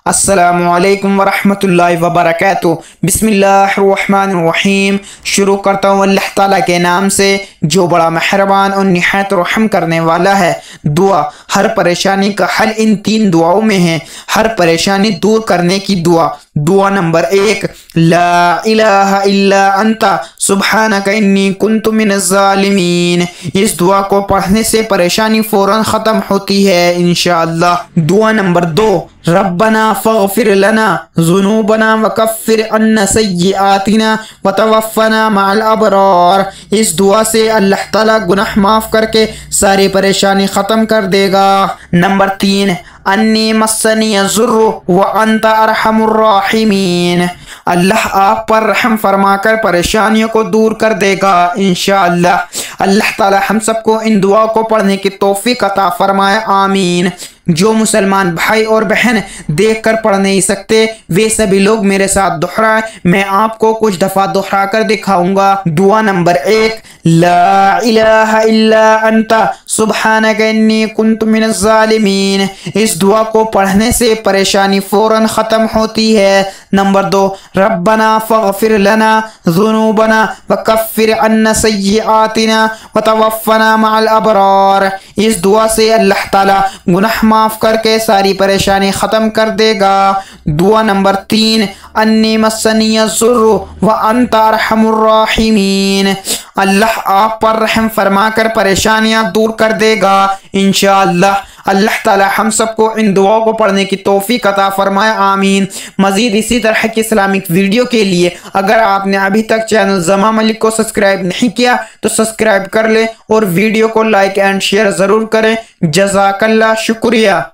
अस्सलामुअलैकुम वरहमतुल्लाहि वबरकातुहू। बिस्मिल्लाहिर्रहमानिर्रहीम। शुरू करता हूँ अल्लाह ताला के नाम से जो बड़ा मेहरबान और निहायत रहम करने वाला है। दुआ, हर परेशानी का हल इन 3 दुआओं में है। हर परेशानी दूर करने की दुआ। दुआ नंबर 1, ला इलाहा इल्ला अंता सुब्हानका इन्नी कुन्तु मिनज़ ज़ालिमीन। इस दुआ को पढ़ने से परेशानी फौरन ख़त्म होती है इंशाअल्लाह। दुआ नंबर 2, रब्बना फ़ग़फ़िर लना ज़ुनूबना वकफ़िर अन्ना सय्यिआतिना वतवफ़्फ़ना मअल अबरार। इस दुआ से अल्लाह ताला गुनाह माफ़ करके सारी परेशानी ख़त्म कर देगा। नंबर 3, अन्नी मस्सनी ज़ुर्रु व अंता अरहमुर राहिमीन। अल्लाह आप पर रहम फरमाकर परेशानियों को दूर कर देगा इंशाअल्लाह। अल्लाह ताला हम सबको इन दुआओं को पढ़ने की तौफीक अता फरमाए, आमीन। जो मुसलमान भाई और बहन देखकर पढ़ नहीं सकते वे सभी लोग मेरे साथ दोहराए, मैं आपको कुछ दफ़ा दोहरा कर दिखाऊंगा। दुआ नंबर 1, ला इलाहा इल्ला अंता सुब्हानका इन्नी कुन्तु मिनज़ ज़ालिमीन। इस दुआ को पढ़ने से परेशानी फ़ौरन ख़त्म होती है। नंबर 2, रब्बना फ़ग़फ़िर लना ज़ुनूबना वकफ़िर अन्ना सय्यिआतिना वतवफ़्फ़ना मअल अबरार। इस दुआ से अल्लाह ताला गुनाह माफ़ करके सारी परेशानी ख़त्म कर देगा। दुआ नंबर 3, अन्नी मस्सनी ज़ुर्रु व अंता अरहमुर राहिमीन। अल्लाह आप पर रहम फरमाकर परेशानियां दूर कर देगा इंशाअल्लाह। अल्लाह ताला हम सबको इन दुआओं को पढ़ने की तौफीक अता फरमाए, आमीन। मज़ीद इसी तरह की इस्लामिक वीडियो के लिए अगर आपने अभी तक चैनल ज़मा मलिक को सब्सक्राइब नहीं किया तो सब्सक्राइब कर ले और वीडियो को लाइक एंड शेयर ज़रूर करें। जज़ाकल्लाह, शुक्रिया।